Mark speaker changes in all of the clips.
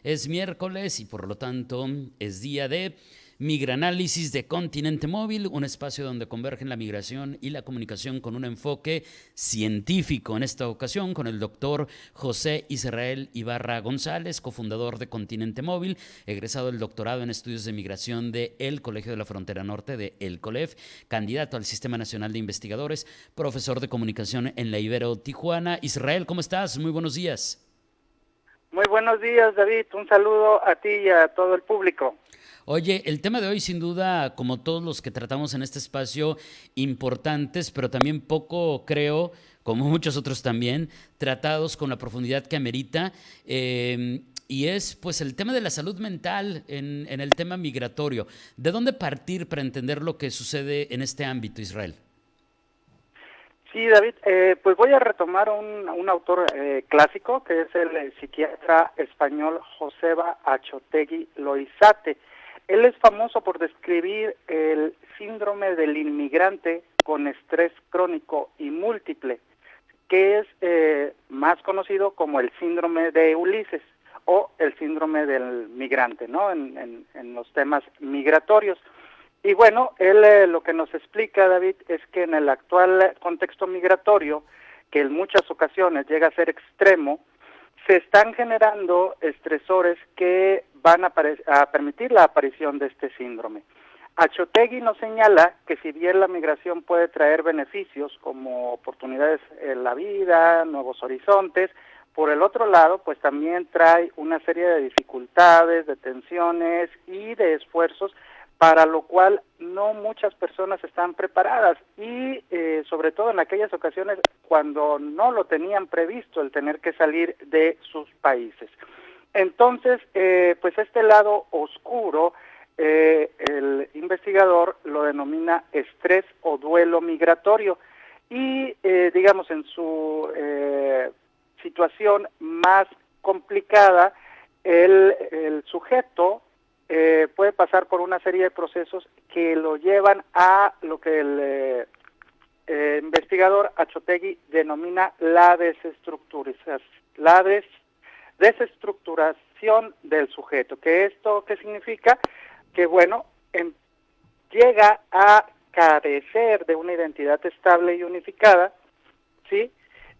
Speaker 1: Es miércoles y por lo tanto es día de Migranálisis de Continente Móvil, un espacio donde convergen la migración y la comunicación con un enfoque científico. En esta ocasión con el doctor José Israel Ibarra González, cofundador de Continente Móvil, egresado del doctorado en estudios de migración de el Colegio de la Frontera Norte de El COLEF, candidato al Sistema Nacional de Investigadores, profesor de comunicación en la Ibero Tijuana. Israel, ¿cómo estás? Muy buenos días.
Speaker 2: Muy buenos días, David. Un saludo a ti y a todo el público.
Speaker 1: Oye, el tema de hoy sin duda, como todos los que tratamos en este espacio, importantes, pero también poco, creo, como muchos otros también, tratados con la profundidad que amerita. Y es pues el tema de la salud mental en el tema migratorio. ¿De dónde partir para entender lo que sucede en este ámbito, Israel?
Speaker 2: Sí, David, pues voy a retomar un autor clásico, que es el psiquiatra español Joseba Achotegui Loizate. Él es famoso por describir el síndrome del inmigrante con estrés crónico y múltiple, que es más conocido como el síndrome de Ulises o el síndrome del migrante, ¿no? En los temas migratorios. Y bueno, él lo que nos explica, David, es que en el actual contexto migratorio, que en muchas ocasiones llega a ser extremo, se están generando estresores que van a permitir la aparición de este síndrome. Achotegui nos señala que si bien la migración puede traer beneficios como oportunidades en la vida, nuevos horizontes, por el otro lado, pues también trae una serie de dificultades, de tensiones y de esfuerzos para lo cual no muchas personas están preparadas y sobre todo en aquellas ocasiones cuando no lo tenían previsto el tener que salir de sus países. Entonces, pues este lado oscuro, el investigador lo denomina estrés o duelo migratorio y digamos en su situación más complicada, el sujeto puede pasar por una serie de procesos que lo llevan a lo que el investigador Achotegui denomina la desestructuración del sujeto. ¿Que esto qué significa? Que bueno, llega a carecer de una identidad estable y unificada, ¿sí?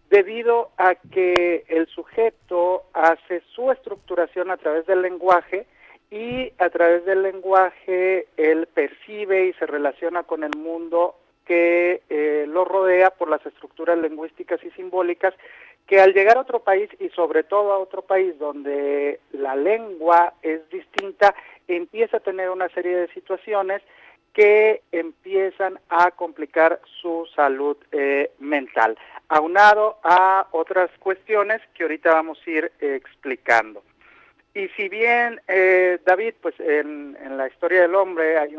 Speaker 2: Debido a que el sujeto hace su estructuración a través del lenguaje y a través del lenguaje él percibe y se relaciona con el mundo que lo rodea por las estructuras lingüísticas y simbólicas que al llegar a otro país y sobre todo a otro país donde la lengua es distinta, empieza a tener una serie de situaciones que empiezan a complicar su salud mental, aunado a otras cuestiones que ahorita vamos a ir explicando. Y si bien, David, pues en la historia del hombre hay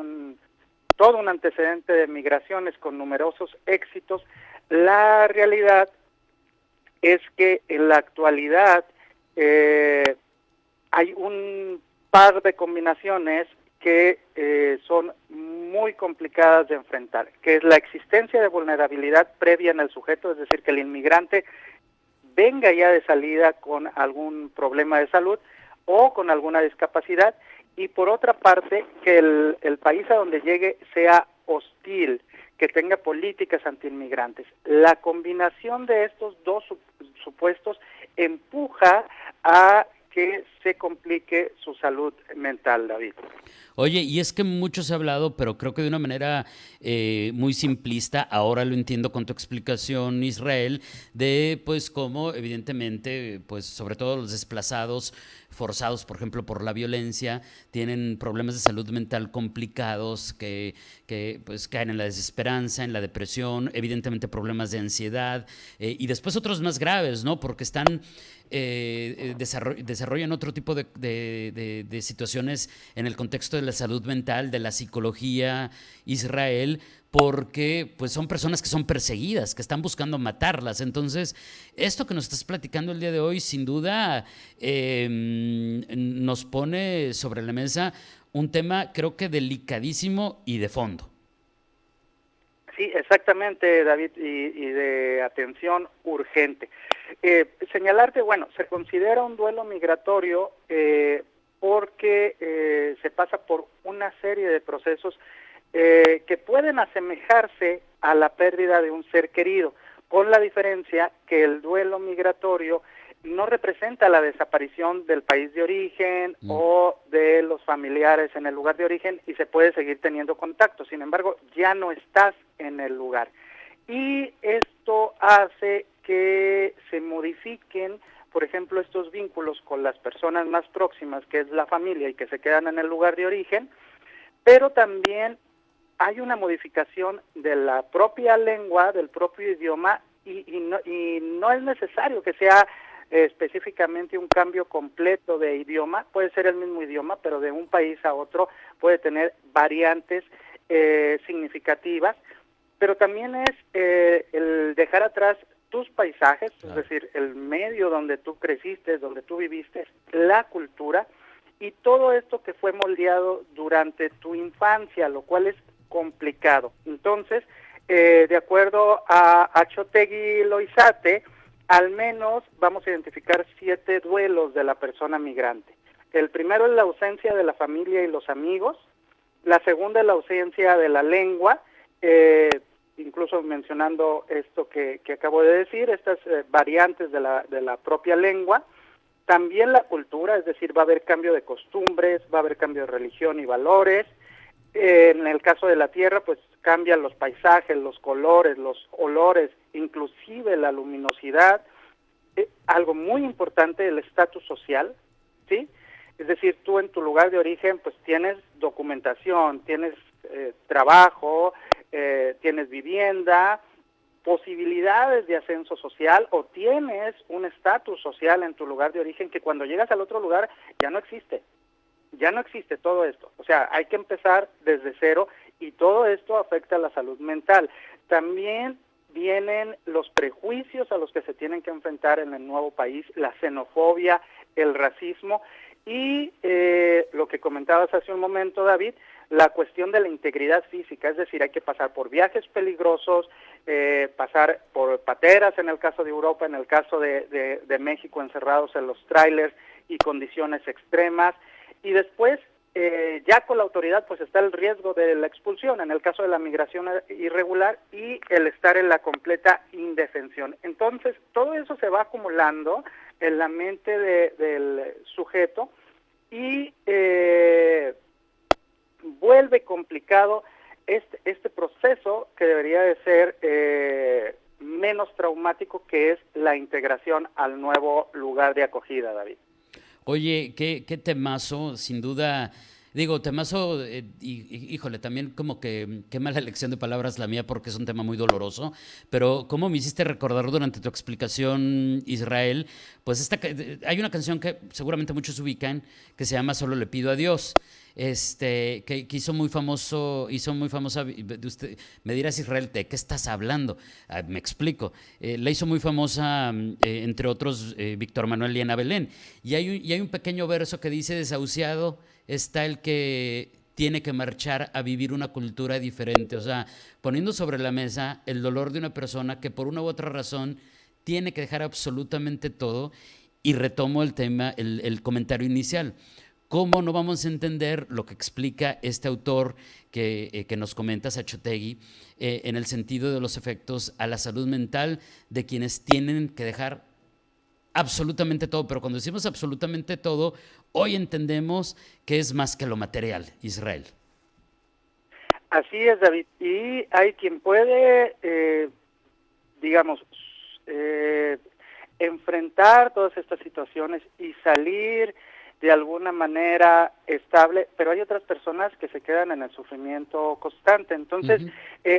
Speaker 2: todo un antecedente de migraciones con numerosos éxitos, la realidad es que en la actualidad hay un par de combinaciones que son muy complicadas de enfrentar, que es la existencia de vulnerabilidad previa en el sujeto, es decir, que el inmigrante venga ya de salida con algún problema de salud o con alguna discapacidad, y por otra parte que el país a donde llegue sea hostil, que tenga políticas antiinmigrantes. La combinación de estos dos supuestos empuja a que se complique su salud mental, David.
Speaker 1: Oye, y es que mucho se ha hablado, pero creo que de una manera muy simplista, ahora lo entiendo con tu explicación, Israel, de pues cómo evidentemente, pues sobre todo los desplazados forzados, por ejemplo, por la violencia, tienen problemas de salud mental complicados que pues caen en la desesperanza, en la depresión, evidentemente problemas de ansiedad y después otros más graves, ¿no? Porque están desarrollan otro tipo de situaciones en el contexto de la salud mental, de la psicología, Israel, porque pues son personas que son perseguidas, que están buscando matarlas. Entonces, esto que nos estás platicando el día de hoy, sin duda, nos pone sobre la mesa un tema creo que delicadísimo y de fondo.
Speaker 2: Sí, exactamente, David, y de atención urgente. Señalarte, bueno, se considera un duelo migratorio porque se pasa por una serie de procesos que pueden asemejarse a la pérdida de un ser querido, con la diferencia que el duelo migratorio no representa la desaparición del país de origen o de los familiares en el lugar de origen y se puede seguir teniendo contacto. Sin embargo, ya no estás en el lugar. Y esto hace que se modifiquen, por ejemplo, estos vínculos con las personas más próximas, que es la familia y que se quedan en el lugar de origen, pero también hay una modificación de la propia lengua, del propio idioma, y no es necesario que sea específicamente un cambio completo de idioma, puede ser el mismo idioma, pero de un país a otro puede tener variantes significativas, pero también es el dejar atrás tus paisajes, claro, es decir, el medio donde tú creciste, donde tú viviste, la cultura, y todo esto que fue moldeado durante tu infancia, lo cual es complicado. Entonces, de acuerdo a Achotegui Loizate, al menos vamos a identificar 7 duelos de la persona migrante. El primero es la ausencia de la familia y los amigos, la segunda es la ausencia de la lengua, incluso mencionando esto que acabo de decir, estas variantes de la propia lengua, también la cultura, es decir, va a haber cambio de costumbres, va a haber cambio de religión y valores. En el caso de la tierra, pues cambian los paisajes, los colores, los olores, inclusive la luminosidad. Algo muy importante, el estatus social, ¿sí? Es decir, tú en tu lugar de origen, pues tienes documentación, tienes trabajo, tienes vivienda, posibilidades de ascenso social, o tienes un estatus social en tu lugar de origen que cuando llegas al otro lugar ya no existe. Ya no existe todo esto. O sea, hay que empezar desde cero y todo esto afecta a la salud mental. También vienen los prejuicios a los que se tienen que enfrentar en el nuevo país, la xenofobia, el racismo y lo que comentabas hace un momento, David, la cuestión de la integridad física, es decir, hay que pasar por viajes peligrosos, pasar por pateras en el caso de Europa, en el caso de México, encerrados en los trailers y condiciones extremas, y después ya con la autoridad pues está el riesgo de la expulsión en el caso de la migración irregular y el estar en la completa indefensión. Entonces todo eso se va acumulando en la mente del sujeto y vuelve complicado este proceso que debería de ser menos traumático, que es la integración al nuevo lugar de acogida, David.
Speaker 1: Oye, qué temazo, sin duda. Digo, temazo, híjole, también como que qué mala elección de palabras la mía porque es un tema muy doloroso, pero cómo me hiciste recordar durante tu explicación, Israel, pues hay una canción que seguramente muchos ubican que se llama Solo le pido a Dios, que hizo muy famosa, me dirás, Israel, ¿de qué estás hablando? Me explico. La hizo muy famosa, entre otros, Víctor Manuel y Ana Belén, y hay un pequeño verso que dice: desahuciado está el que tiene que marchar a vivir una cultura diferente. O sea, poniendo sobre la mesa el dolor de una persona que por una u otra razón tiene que dejar absolutamente todo. Y retomo el tema, el comentario inicial. ¿Cómo no vamos a entender lo que explica este autor que nos comenta, Achotegui, en el sentido de los efectos a la salud mental de quienes tienen que dejar absolutamente todo? Pero cuando decimos absolutamente todo, hoy entendemos que es más que lo material, Israel.
Speaker 2: Así es, David. Y hay quien puede, enfrentar todas estas situaciones y salir de alguna manera estable, pero hay otras personas que se quedan en el sufrimiento constante. Entonces,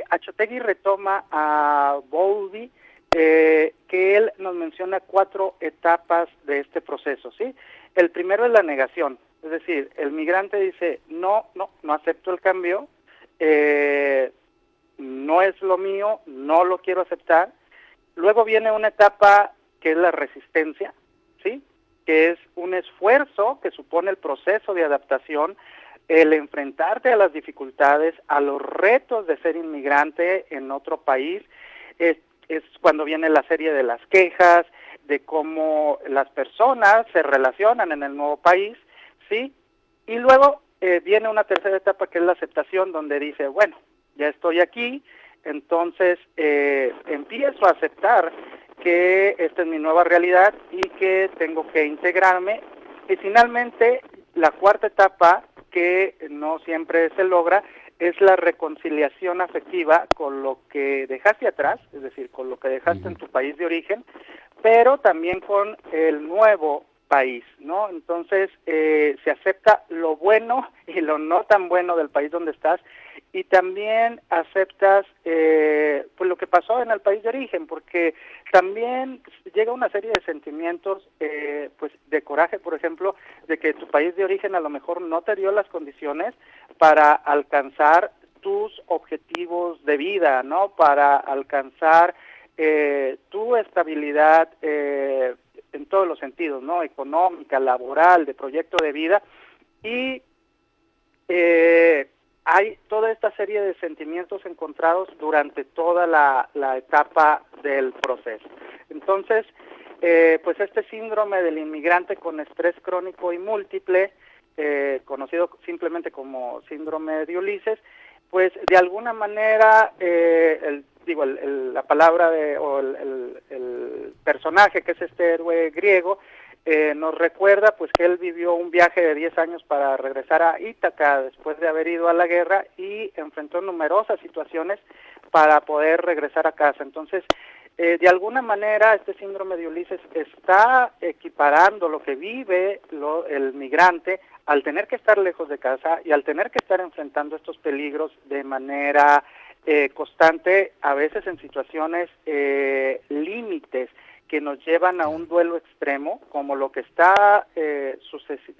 Speaker 2: Achotegui retoma a Bowlby, que él nos menciona 4 etapas de este proceso, ¿sí? El primero es la negación, es decir, el migrante dice, no acepto el cambio, no es lo mío, no lo quiero aceptar. Luego viene una etapa que es la resistencia, ¿sí?, que es un esfuerzo que supone el proceso de adaptación, el enfrentarte a las dificultades, a los retos de ser inmigrante en otro país, es cuando viene la serie de las quejas, de cómo las personas se relacionan en el nuevo país, ¿sí? Y luego viene una tercera etapa que es la aceptación, donde dice, bueno, ya estoy aquí, entonces empiezo a aceptar que esta es mi nueva realidad y que tengo que integrarme. Y finalmente, la cuarta etapa, que no siempre se logra, es la reconciliación afectiva con lo que dejaste atrás, es decir, con lo que dejaste en tu país de origen, pero también con el nuevo país, ¿no? Entonces, se acepta lo bueno y lo no tan bueno del país donde estás, y también aceptas pues lo que pasó en el país de origen, porque también llega una serie de sentimientos pues de coraje, por ejemplo, de que tu país de origen a lo mejor no te dio las condiciones para alcanzar tus objetivos de vida, ¿no? Para alcanzar tu estabilidad en todos los sentidos, ¿no? Económica, laboral, de proyecto de vida, y hay toda esta serie de sentimientos encontrados durante toda la etapa del proceso. Entonces, pues este síndrome del inmigrante con estrés crónico y múltiple, conocido simplemente como síndrome de Ulises, pues de alguna manera, la palabra o el personaje, que es este héroe griego, nos recuerda pues que él vivió un viaje de 10 años para regresar a Ítaca después de haber ido a la guerra, y enfrentó numerosas situaciones para poder regresar a casa. Entonces, de alguna manera, este síndrome de Ulises está equiparando lo que vive el migrante al tener que estar lejos de casa y al tener que estar enfrentando estos peligros de manera constante, a veces en situaciones límites, que nos llevan a un duelo extremo, como lo que está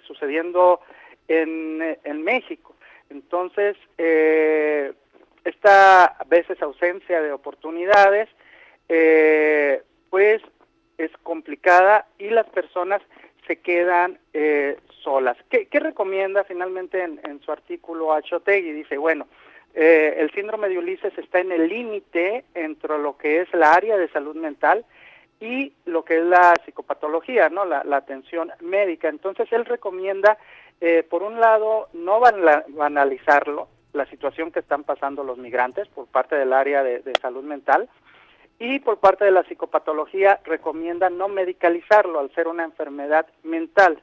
Speaker 2: sucediendo en México. Entonces, esta a veces ausencia de oportunidades, pues es complicada, y las personas se quedan solas. ¿Qué recomienda finalmente en su artículo Achotegui? Dice, bueno, el síndrome de Ulises está en el límite entre lo que es la área de salud mental y lo que es la psicopatología, ¿no? La atención médica. Entonces él recomienda, por un lado, no banalizarlo, la situación que están pasando los migrantes por parte del área de salud mental, y por parte de la psicopatología recomienda no medicalizarlo al ser una enfermedad mental.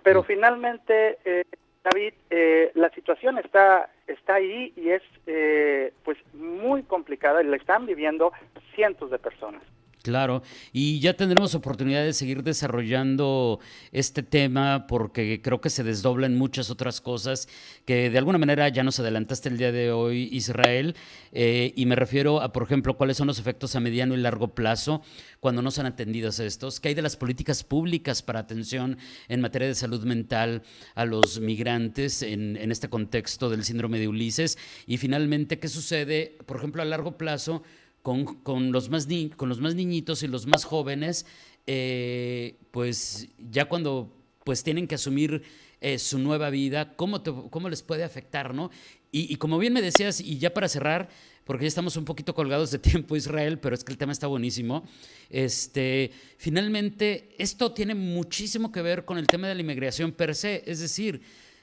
Speaker 2: Pero finalmente, David, la situación está ahí, y es pues muy complicada, y la están viviendo cientos de personas.
Speaker 1: Claro, y ya tendremos oportunidad de seguir desarrollando este tema, porque creo que se desdoblan muchas otras cosas que de alguna manera ya nos adelantaste el día de hoy, Israel, y me refiero a, por ejemplo, cuáles son los efectos a mediano y largo plazo cuando no son atendidos estos, qué hay de las políticas públicas para atención en materia de salud mental a los migrantes en este contexto del síndrome de Ulises, y finalmente qué sucede, por ejemplo, a largo plazo con los más niñitos y los más jóvenes, pues ya cuando pues tienen que asumir su nueva vida, cómo les puede afectar, ¿no? Y como bien me decías, y ya para cerrar, porque ya estamos un poquito colgados de tiempo, Israel, pero es que el tema está buenísimo, finalmente esto tiene muchísimo que ver con el tema de la inmigración per se, es decir,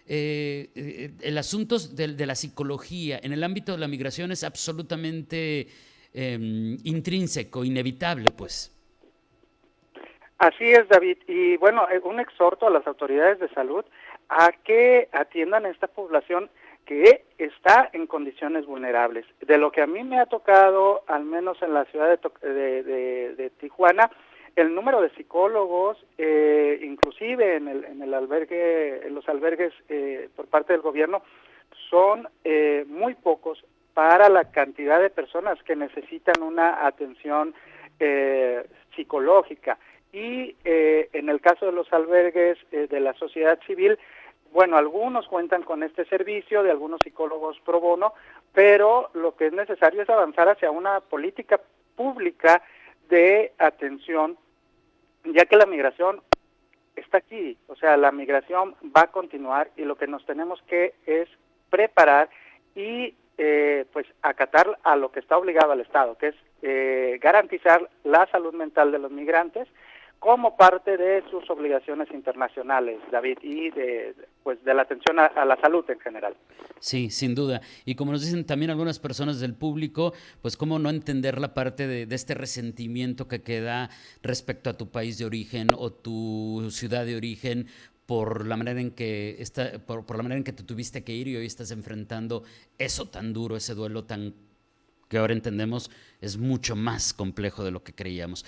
Speaker 1: el asunto de la psicología en el ámbito de la migración es absolutamente intrínseco, inevitable, pues.
Speaker 2: Así es, David, y bueno, un exhorto a las autoridades de salud a que atiendan a esta población que está en condiciones vulnerables. De lo que a mí me ha tocado, al menos en la ciudad de Tijuana, el número de psicólogos, inclusive en los albergues por parte del gobierno, son muy pocos para la cantidad de personas que necesitan una atención psicológica. Y en el caso de los albergues de la sociedad civil, bueno, algunos cuentan con este servicio de algunos psicólogos pro bono, pero lo que es necesario es avanzar hacia una política pública de atención, ya que la migración está aquí, o sea, la migración va a continuar y lo que nos tenemos que es preparar y pues acatar a lo que está obligado al Estado, que es garantizar la salud mental de los migrantes como parte de sus obligaciones internacionales, David, y pues de la atención a la salud en general.
Speaker 1: Sí, sin duda. Y como nos dicen también algunas personas del público, pues cómo no entender la parte de este resentimiento que queda respecto a tu país de origen o tu ciudad de origen por la manera en que por la manera en que te tuviste que ir y hoy estás enfrentando eso tan duro, ese duelo tan que ahora entendemos es mucho más complejo de lo que creíamos.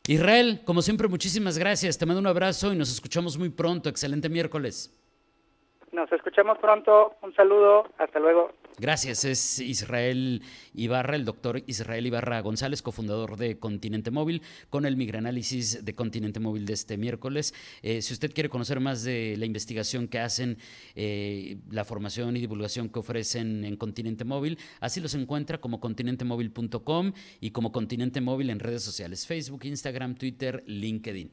Speaker 1: Israel, como siempre, muchísimas gracias. Te mando un abrazo y nos escuchamos muy pronto. Excelente miércoles.
Speaker 2: Nos escuchamos pronto. Un saludo. Hasta luego.
Speaker 1: Gracias, es Israel Ibarra, el doctor Israel Ibarra González, cofundador de Continente Móvil, con el migranálisis de Continente Móvil de este miércoles. Si usted quiere conocer más de la investigación que hacen, la formación y divulgación que ofrecen en Continente Móvil, así los encuentra como continentemóvil.com y como Continente Móvil en redes sociales, Facebook, Instagram, Twitter, LinkedIn.